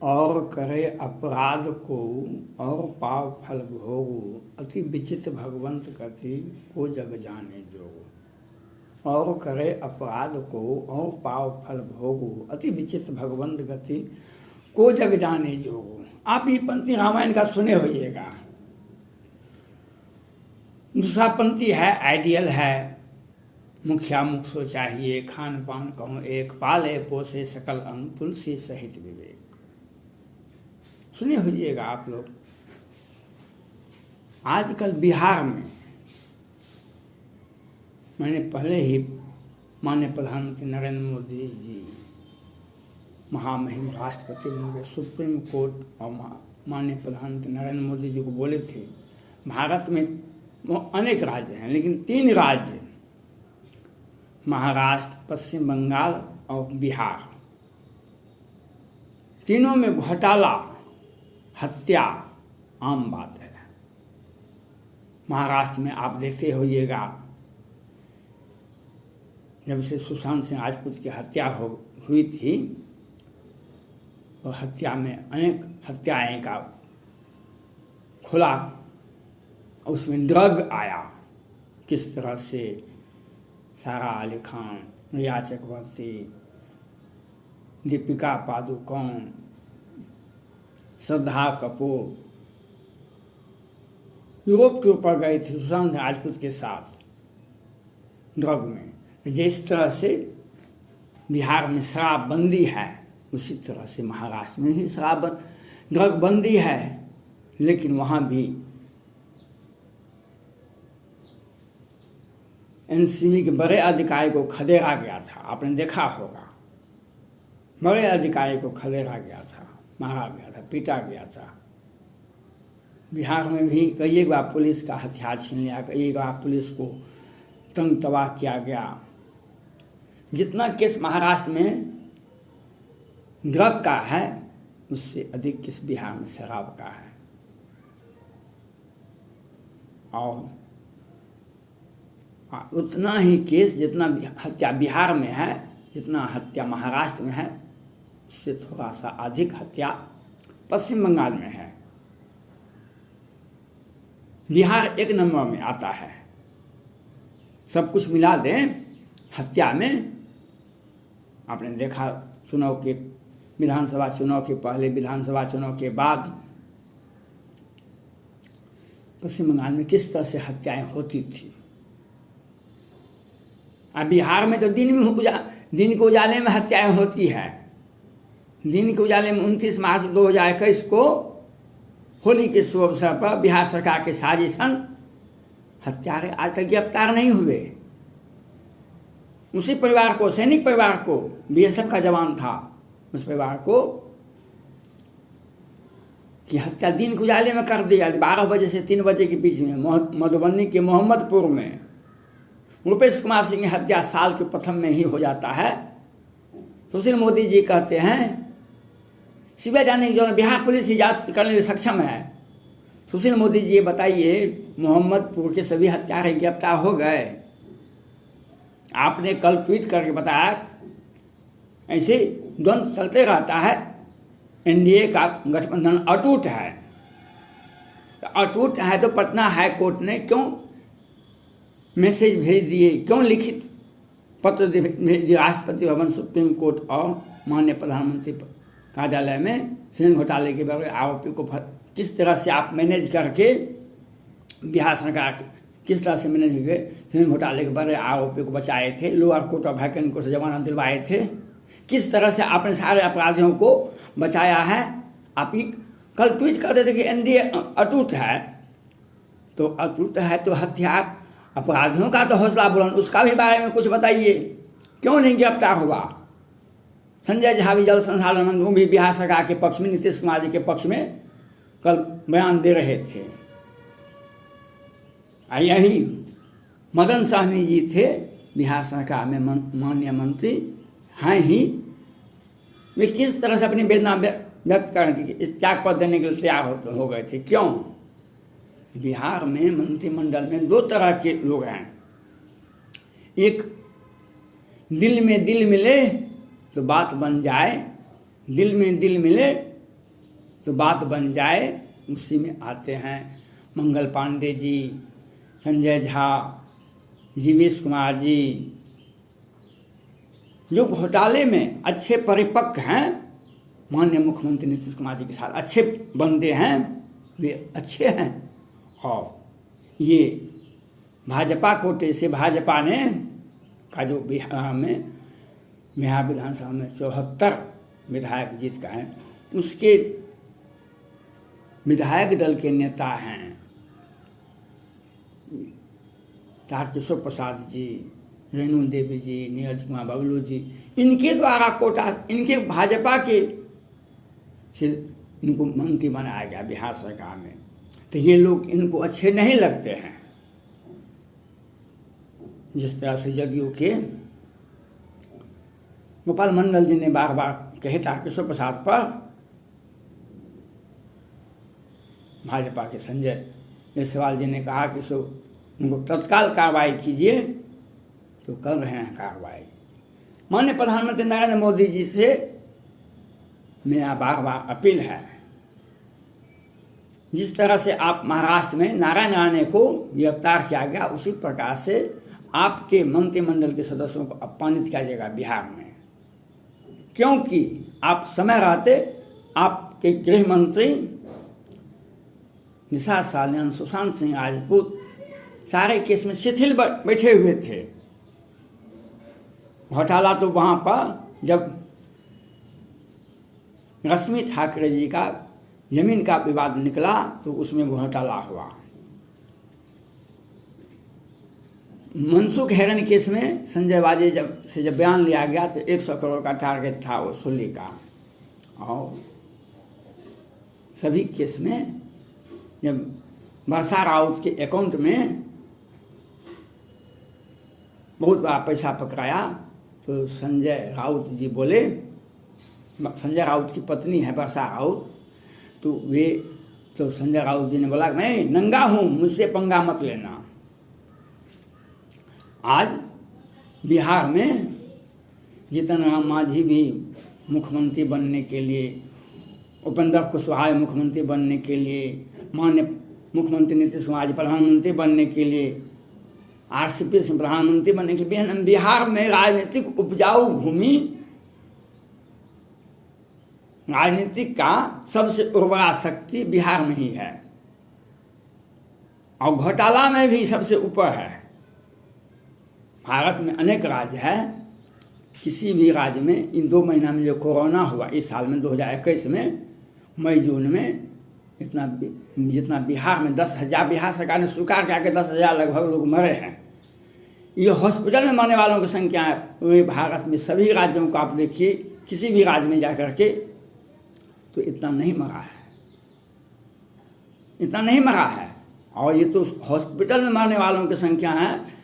और करे अपराध को और पाव फल भोगु, अति विचित्र भगवंत गति को जग जाने जोगु। और करे अपराध को और पाव फल भोगु, अति विचित्र भगवंत गति को जग जाने जोगु। आप ये पंक्ति रामायण का सुने होइएगा। दूसरा पंक्ति है, आइडियल है, मुखिया मुख सो चाहिए, खान पान कहूँ एक, पाले पोसे सकल अंग, तुलसी सहित विवेक। सुने होइएगा आप लोग। आजकल बिहार में, मैंने पहले ही माननीय प्रधानमंत्री नरेंद्र मोदी जी, महामहिम राष्ट्रपति महोदय, सुप्रीम कोर्ट और माननीय प्रधानमंत्री नरेंद्र मोदी जी को बोले थे, भारत में अनेक राज्य हैं लेकिन 3 राज्य, महाराष्ट्र, पश्चिम बंगाल और बिहार, तीनों में घोटाला, हत्या आम बात है। महाराष्ट्र में आप देखते होइएगा, जब से सुशांत सिंह राजपूत की हत्या हुई थी, और हत्या में अनेक हत्याएं का खुला, उसमें ड्रग आया, किस तरह से सारा अली खान, रिया चक्रवर्ती, दीपिका पादुकोण, श्रद्धा कपूर यूरोप के ऊपर गए थे सुशांत राजपूत के साथ ड्रग में। जिस तरह से बिहार में शराबबंदी है, उसी तरह से महाराष्ट्र में ही ड्रग बंदी है, लेकिन वहाँ भी एनसीबी के बड़े अधिकारी को खदेड़ा गया था। आपने देखा होगा, बड़े अधिकारी को खदेड़ा गया था, मारा गया था, पीटा गया था। बिहार में भी कई बार पुलिस का हथियार छीन लिया, कई बार पुलिस को तंग तबाह किया गया। जितना केस महाराष्ट्र में ड्रग का है, उससे अधिक केस बिहार में शराब का है। और उतना ही केस जितना हत्या बिहार में है, जितना हत्या महाराष्ट्र में है, उससे थोड़ा सा अधिक हत्या पश्चिम बंगाल में है। बिहार 1 नंबर में आता है। सब कुछ मिला दें हत्या में। आपने देखा, चुनाव के, विधानसभा चुनाव के पहले, विधानसभा चुनाव के बाद पश्चिम बंगाल में किस तरह से हत्याएं होती थी। अब बिहार में तो दिन के उजाले में हत्याएं होती है। दिन के उजाले में 29 मार्च 2021 को होली के शुभ अवसर पर बिहार सरकार के साजिशन, हत्यारे आज तक गिरफ्तार नहीं हुए। उसी परिवार को, सैनिक परिवार को, बीएसएफ का जवान था, उस परिवार को की हत्या दिन के उजाले में कर दिया। 12 बजे से 3 बजे के बीच में मधुबनी के मोहम्मदपुर में रुपेश कुमार सिंह की हत्या साल के प्रथम में ही हो जाता है। सुशील मोदी जी कहते हैं सीबीआई जाने की जरूरत, बिहार पुलिस ही जांच करने में सक्षम है। सुशील मोदी जी ये बताइए, मोहम्मदपुर के सभी हत्यारे गिरफ्तार हो गए? आपने कल ट्वीट करके बताया ऐसे द्वंद्व चलते रहता है, एनडीए का गठबंधन अटूट है। अटूट है तो पटना हाई कोर्ट ने क्यों मैसेज भेज दिए, क्यों लिखित पत्र भेज दिए राष्ट्रपति भवन, सुप्रीम कोर्ट और माननीय प्रधानमंत्री कार्यालय में, ऋण घोटाले के बारे में आरोपी को किस तरह से आप मैनेज करके, बिहार सरकार किस तरह से मैनेज करके ऋण घोटाले के बारे में आरोपी को बचाए थे, लोअर कोर्ट और वैकेंट कोर्ट से जमानत दिलवाए थे, किस तरह से आपने सारे अपराधियों को बचाया है। आप ही कल ट्वीट करते थे कि एनडीए अटूट है, तो अटूट है तो हथियार अपराधियों का तो हौसला बुलंद, उसका भी बारे में कुछ बताइए, क्यों नहीं गिरफ्तार हुआ? संजय झा भी जल संसाधन मंत्री भी बिहार सरकार के पक्ष में, नीतीश कुमार जी के पक्ष में कल बयान दे रहे थे। यही मदन सहनी जी थे बिहार सरकार में माननीय मंत्री हैं ही, वे किस तरह से अपनी वेदना व्यक्त कर रहे थे, त्याग पत्र देने के लिए तैयार हो गए थे। क्यों? बिहार में मंत्रिमंडल में 2 तरह के लोग हैं। एक दिल में दिल मिले तो बात बन जाए, दिल में दिल मिले तो बात बन जाए, उसी में आते हैं मंगल पांडे जी, संजय झा, जीवेश कुमार जी, जो घोटाले में अच्छे परिपक्व हैं, माननीय मुख्यमंत्री नीतीश कुमार जी के साथ अच्छे बंदे हैं, वे अच्छे हैं। और ये भाजपा कोटे से भाजपा ने का जो बिहार विधानसभा में 74 विधायक जीत का है, उसके विधायक दल के नेता हैं तारकिशोर प्रसाद जी, रेणु देवी जी, नीरज कुमार बबलू जी, इनके द्वारा कोटा, इनके भाजपा के से इनको मंत्री बनाया गया बिहार सरकार में। तो ये लोग इनको अच्छे नहीं लगते हैं। जिस तरह से जदयू के गोपाल मंडल जी ने बार बार कहे तारकिशोर प्रसाद पर, भाजपा के संजय जायसवाल जी ने कहा कि सो उनको तत्काल कार्रवाई कीजिए, तो कर रहे हैं कार्रवाई। माननीय प्रधानमंत्री नरेंद्र मोदी जी से मेरा बार बार अपील है, जिस तरह से आप महाराष्ट्र में नारायण राणे को गिरफ्तार किया गया, उसी प्रकार से आपके मंत्रिमंडल के सदस्यों को अपमानित किया जाएगा बिहार में। क्योंकि आप समय रहते आपके गृह मंत्री निषाद सालियान, सुशांत सिंह राजपूत सारे केस में शिथिल बैठे हुए थे। घोटाला तो वहाँ पर जब रश्मि ठाकरे जी का जमीन का विवाद निकला तो उसमें घोटाला हुआ। मनसुख हेरन केस में संजय वाजे जब बयान लिया गया तो 100 करोड़ का टारगेट था वसूली का। और सभी केस में जब वर्षा राउत के अकाउंट में बहुत बड़ा पैसा पकड़ाया तो संजय राउत जी बोले, संजय राउत की पत्नी है वर्षा राउत, तो संजय राउत जी ने बोला मैं नंगा हूँ, मुझसे पंगा मत लेना। आज बिहार में जीतन राम मांझी भी मुख्यमंत्री बनने के लिए, उपेंद्र कुशवाहा मुख्यमंत्री बनने के लिए, माननीय मुख्यमंत्री नीतीश कुमार जी प्रधानमंत्री बनने के लिए, आरसीपी से प्रधानमंत्री बनने के लिए, बिहार में राजनीतिक उपजाऊ भूमि, राजनीतिक का सबसे उर्वरा शक्ति बिहार में ही है और घोटाला में भी सबसे ऊपर है। भारत में अनेक राज्य है, किसी भी राज्य में इन 2 महीना में जो कोरोना हुआ इस साल में 2021 में मई जून में जितना बिहार में 10,000 बिहार सरकार ने स्वीकार किया कि 10,000 लगभग लोग मरे हैं। ये हॉस्पिटल में मरने वालों की संख्या है वे भारत में सभी राज्यों को आप देखिए, किसी भी राज्य में जाकर के तो इतना नहीं मरा है, इतना नहीं मरा है। और ये तो हॉस्पिटल में मरने वालों की संख्या है,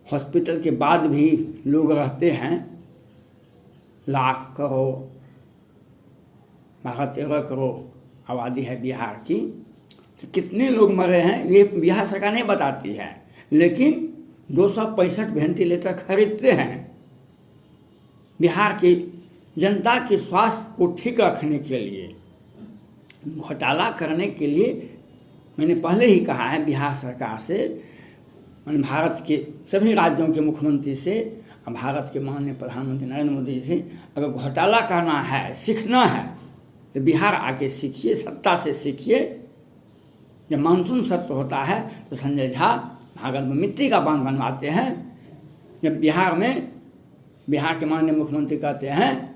हॉस्पिटल के बाद भी लोग रहते हैं, लाख करोड़ 12-13 करोड़ आबादी है बिहार की, तो कितने लोग मरे हैं ये बिहार सरकार नहीं बताती है। लेकिन 265 वेंटिलेटर खरीदते हैं बिहार की जनता के स्वास्थ्य को ठीक रखने के लिए। घोटाला करने के लिए मैंने पहले ही कहा है बिहार सरकार से, भारत के सभी राज्यों के मुख्यमंत्री से, भारत के माननीय प्रधानमंत्री नरेंद्र मोदी जी से, अगर घोटाला करना है, सीखना है तो बिहार आके सीखिए, सत्ता से सीखिए। जब मानसून सत्र होता है तो संजय झा भागल में मिट्टी का बांध बनवाते हैं। जब बिहार के माननीय मुख्यमंत्री कहते हैं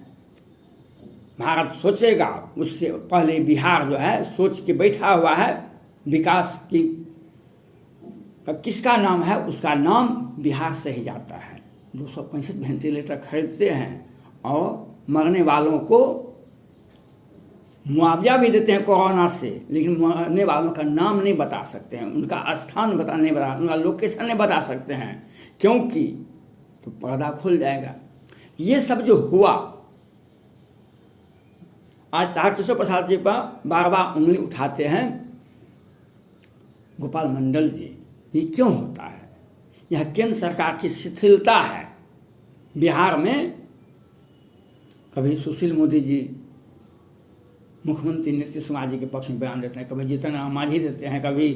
भारत सोचेगा, उससे पहले बिहार जो है सोच के बैठा हुआ है, विकास की का किसका नाम है उसका नाम बिहार से ही जाता है। 265 वेंटिलेटर खरीदते हैं और मरने वालों को मुआवजा भी देते हैं कोरोना से, लेकिन मरने वालों का नाम नहीं बता सकते हैं, उनका स्थान नहीं बता, उनका लोकेशन नहीं बता सकते हैं, क्योंकि तो पर्दा खुल जाएगा। ये सब जो हुआ, आज तारकिशोर प्रसाद जी पर बार बार उंगली उठाते हैं गोपाल मंडल जी, ये क्यों होता है? यह केंद्र सरकार की शिथिलता है। बिहार में कभी सुशील मोदी जी मुख्यमंत्री नीतीश कुमार जी के पक्ष में बयान देते हैं, कभी जीतन राम मांझी देते हैं, कभी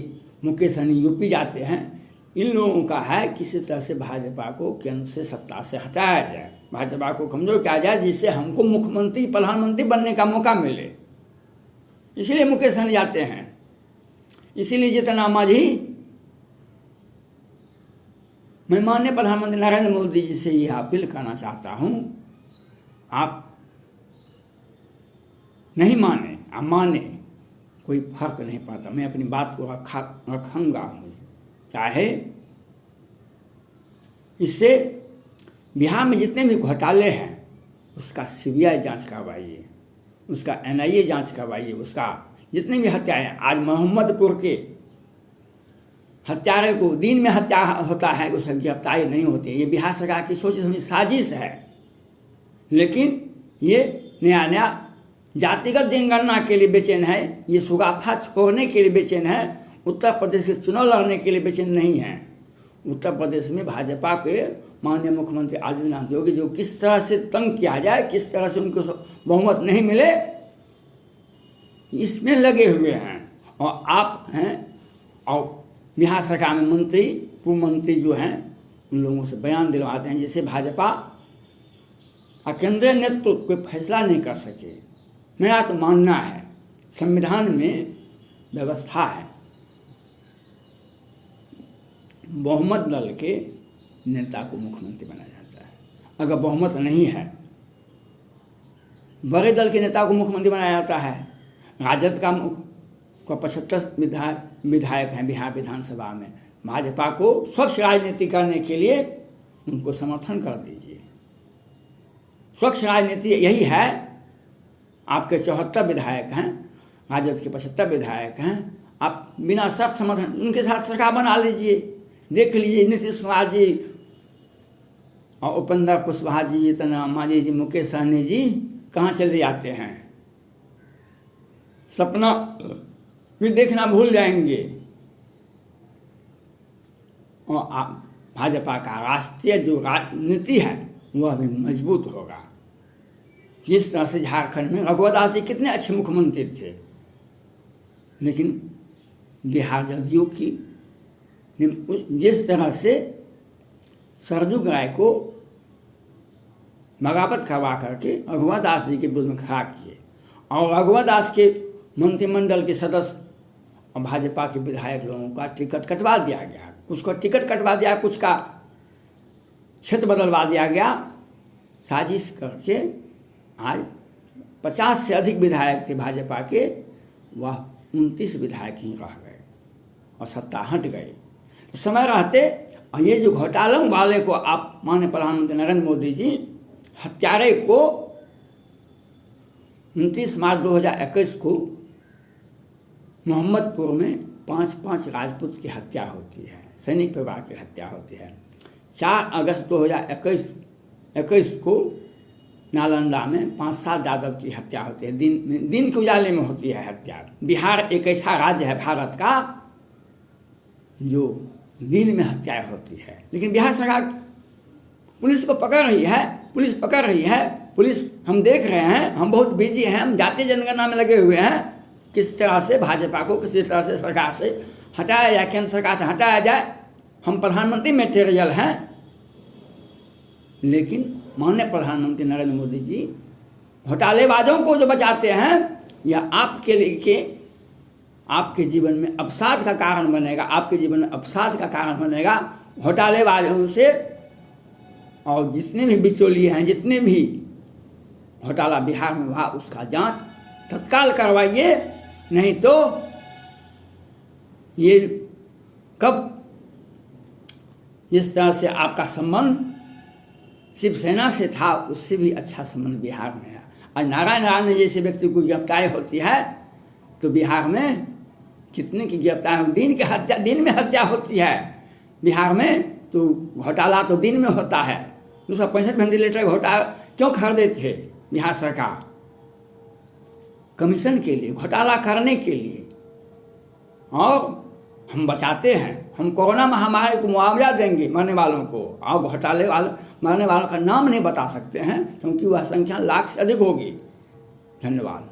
मुकेश सहनी यूपी जाते हैं। इन लोगों का है किसी तरह से भाजपा को केंद्र से सत्ता से हटाया जाए, भाजपा को कमजोर किया जाए, जिससे हमको मुख्यमंत्री प्रधानमंत्री बनने का मौका मिले। इसीलिए मुकेश सहनी जाते हैं, इसीलिए जीतन राम मांझी। मैं माननीय प्रधानमंत्री नरेंद्र मोदी जी से यह अपील करना चाहता हूं, आप नहीं माने आप माने, कोई फर्क नहीं पड़ता। मैं अपनी बात को रखूंगा, चाहे इससे बिहार में जितने भी घोटाले हैं उसका सीबीआई जांच करवाइए, उसका एनआईए जांच करवाइए, उसका जितनी भी हत्याएं, आज मोहम्मदपुर के हत्यारे को दिन में हत्या होता है, उसकी गिरफ्तारी नहीं होती है। ये बिहार सरकार की सोच समझी साजिश है। लेकिन ये नया जातिगत जनगणना के लिए बेचैन है, ये सुगाफा छोड़ने के लिए बेचैन है, उत्तर प्रदेश के चुनाव लड़ने के लिए बेचैन नहीं है। उत्तर प्रदेश में भाजपा के माननीय मुख्यमंत्री आदित्यनाथ योगी जो किस तरह से तंग किया जाए, किस तरह से उनको बहुमत नहीं मिले, इसमें लगे हुए हैं। और आप हैं और बिहार सरकार में मंत्री पूर्व मंत्री जो हैं उन लोगों से बयान दिलवाते हैं, जिससे भाजपा और केंद्रीय नेतृत्व कोई फैसला नहीं कर सके। मेरा तो मानना है संविधान में व्यवस्था है, बहुमत दल के नेता को मुख्यमंत्री बनाया जाता है। अगर बहुमत नहीं है, बड़े दल के नेता को मुख्यमंत्री बनाया जाता है। राजद का 75 विधायक हैं बिहार विधानसभा में, भाजपा को स्वच्छ राजनीति करने के लिए उनको समर्थन कर दीजिए। स्वच्छ राजनीति यही है। आपके 74 विधायक हैं, राजद के 75 विधायक हैं, आप बिना शर्त समर्थन उनके साथ सरकार बना लीजिए। देख लीजिए नीतीश कुमार जी और उपेंद्र कुशवाहा जी, जीतन राम मांझी जी, मुकेश सहनी जी कहाँ चले जाते हैं, सपना भी देखना भूल जाएंगे। और भाजपा का राष्ट्रीय जो राजनीति है वह भी मजबूत होगा। जिस तरह से झारखंड में रघुवर दास जी कितने अच्छे मुख्यमंत्री थे, लेकिन बिहार जदयू की जिस तरह से सरजू राय को बगावत करवा करके रघुवर दास जी के विरुद्ध में खड़ा किए, और रघुवर दास के मंत्रिमंडल के सदस्य और भाजपा के विधायक लोगों का टिकट कटवा दिया गया, कुछ का टिकट कटवा दिया, कुछ का क्षेत्र बदलवा दिया गया। साजिश करके आज 50 से अधिक विधायक थे भाजपा के, वह 29 विधायक ही रह गए और सत्ता हट गई। तो समय रहते और ये जो घोटालों वाले को आप माननीय प्रधानमंत्री नरेंद्र मोदी जी हत्यारे को 29 मार्च 2021 को मोहम्मदपुर में 5 राजपूत की हत्या होती है, सैनिक परिवार की हत्या होती है। 4 अगस्त 2021 को नालंदा में 5-7 यादव की हत्या होती है। दिन के उजाले में होती है हत्या। बिहार एक ऐसा राज्य है भारत का जो दिन में हत्याएं होती है, लेकिन बिहार सरकार पुलिस को पकड़ रही है, पुलिस पकड़ रही है। पुलिस हम देख रहे हैं, हम बहुत बिजी हैं, हम जातीय जनगणना में लगे हुए हैं। किस तरह से भाजपा को किसी तरह से सरकार से हटाया जाए, केंद्र सरकार से हटाया जाए। हम प्रधानमंत्री मेटेरियल हैं, लेकिन माननीय प्रधानमंत्री नरेंद्र मोदी जी घोटालेबाजों को जो बचाते हैं, यह आपके लिए आपके जीवन में अवसाद का कारण बनेगा, आपके जीवन में अवसाद का कारण बनेगा। घोटालेबाजों से और जितने भी बिचौलिए हैं, जितने भी घोटाला बिहार में हुआ, उसका जांच तत्काल करवाइए, नहीं तो ये कब जिस तरह से आपका संबंध शिवसेना से था, उससे भी अच्छा संबंध बिहार में है। आज नारायण राणे जैसे व्यक्ति को गिरफ्तारी होती है तो बिहार में कितने की गिरफ्तारी, दिन में हत्या होती है बिहार में। तो घोटाला तो दिन में होता है। 265 वेंटिलेटर घोटाला क्यों खरीदे थे बिहार सरकार? कमीशन के लिए, घोटाला करने के लिए। और हम बचाते हैं, हम कोरोना महामारी को मुआवजा देंगे मरने वालों को, और घोटाले वाले मरने वालों का नाम नहीं बता सकते हैं क्योंकि वह संख्या लाख से अधिक होगी। धन्यवाद।